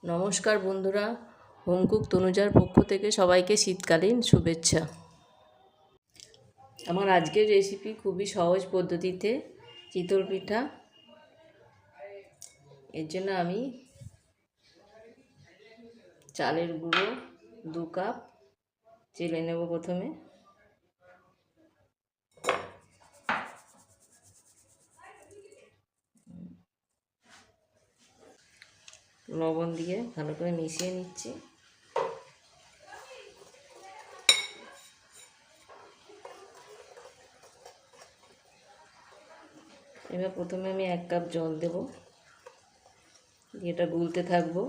নমস্কার বন্ধুরা, home cook তনুজার পক্ষ থেকে সবাইকে শীতকালীন শুভেচ্ছা। আমার আজকের রেসিপি খুবই সহজ পদ্ধতিতে চিতল পিঠা। এর জন্য আমি চালের গুঁড়ো 2 কাপ চেলে নেব। প্রথমে লবণ দিয়ে ভালো করে মিশিয়ে নিচ্ছি। এবার প্রথমে আমি 1 কাপ জল দেব, দিয়ে এটা গুলতে থাকবো।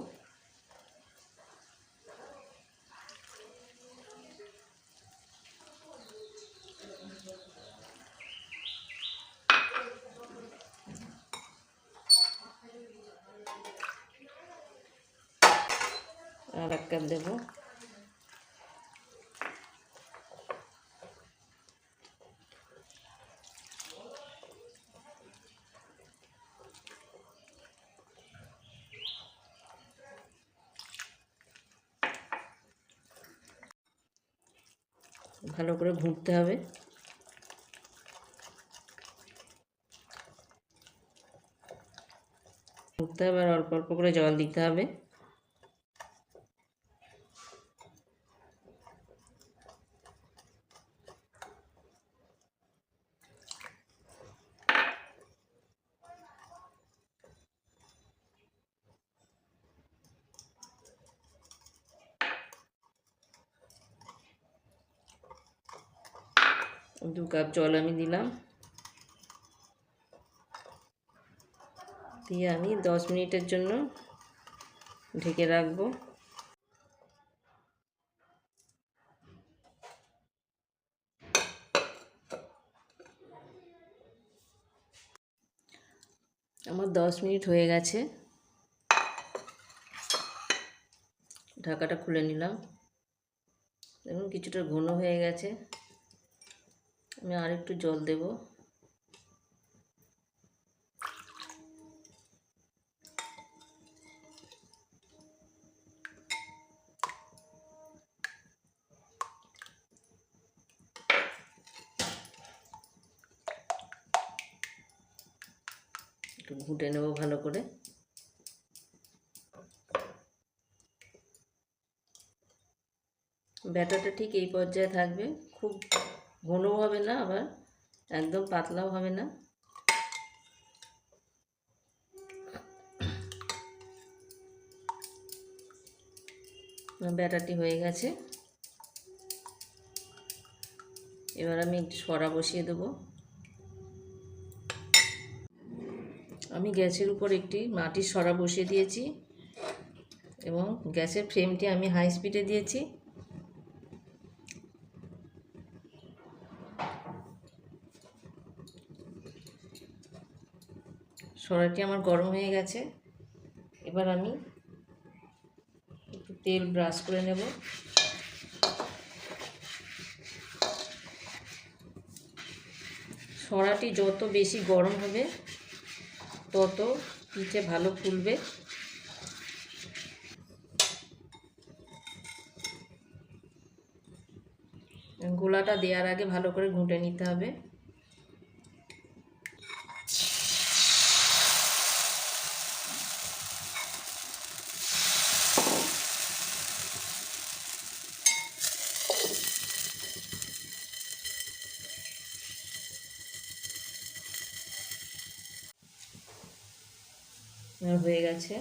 আর 1 কাপ দেব। ভালো করে ঘুঁটতে হবে। আর অল্প অল্প করে জল দিতে হবে। দু কাপ জল আমি দিলাম, দিয়ে আমি 10 মিনিটের জন্য ঢেকে রাখবো। আমার 10 মিনিট হয়ে গেছে। ঢাকাটা খুলে নিলাম। দেখুন কিছুটা ঘন হয়ে গেছে। আমি আর একটু জল দেব। একটু ঘুটে নেব ভালো করে। ব্যাটারটা ঠিক এই পর্যায়ে থাকবে, খুব ঘনও হবে না, আবার একদম পাতলাও হবে না। ব্যাটারটি হয়ে গেছে। এবার আমি একটু সরা বসিয়ে দেব। আমি গ্যাসের উপর একটি মাটির সরা বসিয়ে দিয়েছি এবং গ্যাসের ফ্লেমটি আমি হাই স্পিডে দিয়েছি। সরাটি আমার গরম হয়ে গেছে। এবার আমি একটু তেল ব্রাশ করে নেব। সরাটি যত বেশি গরম হবে তত পিঠে ভালো ফুলবে। গোলাটা দেওয়ার আগে ভালো করে ঘুঁটে নিতে হবে। হয়ে গেছে।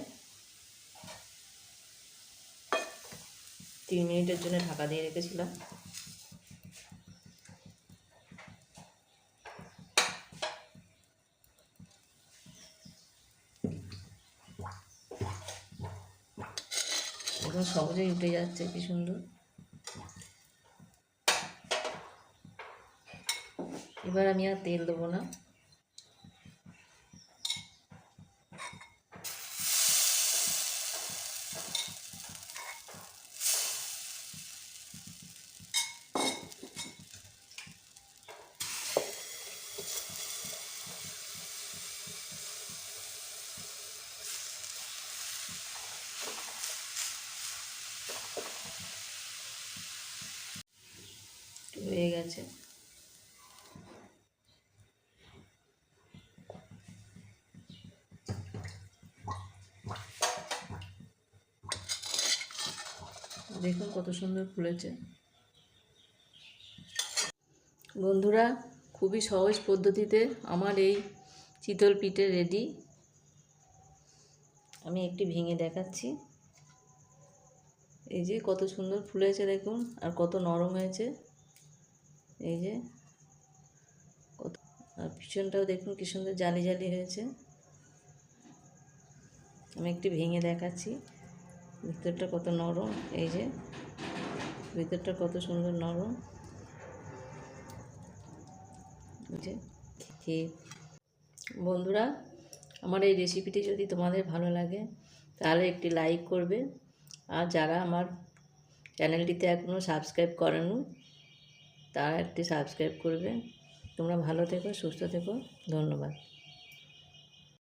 3 মিনিটের জন্য ঢাকা দিয়ে রেখেছিলাম। এখন সহজেই উঠে যাচ্ছে, কি সুন্দর। এবার আমি আর তেল দেবো না। হয়ে গেছে। দেখুন কত সুন্দর ফুলেছে। বন্ধুরা, খুবই সহজ পদ্ধতিতে আমার এই চিতল পিঠে রেডি। আমি একটি ভেঙে দেখাচ্ছি। এই যে কত সুন্দর ফুলেছে দেখুন, আর কত নরম হয়েছে। এই যে কত, আর পিছনটাও দেখুন কি সুন্দর জালি জালি হয়েছে। আমি একটি ভেঙে দেখাচ্ছি, ভিতরটা কত নরম। এই যে ভিতরটা কত সুন্দর নরম। এই যে খেয়ে বন্ধুরা, আমার এই রেসিপিটি যদি তোমাদের ভালো লাগে তাহলে একটি লাইক করবে, আর যারা আমার চ্যানেলটিতে এখনও সাবস্ক্রাইব করেনি তারা একটি সাবস্ক্রাইব করবে। তোমরা ভালো থেকো, সুস্থ থেকো, ধন্যবাদ।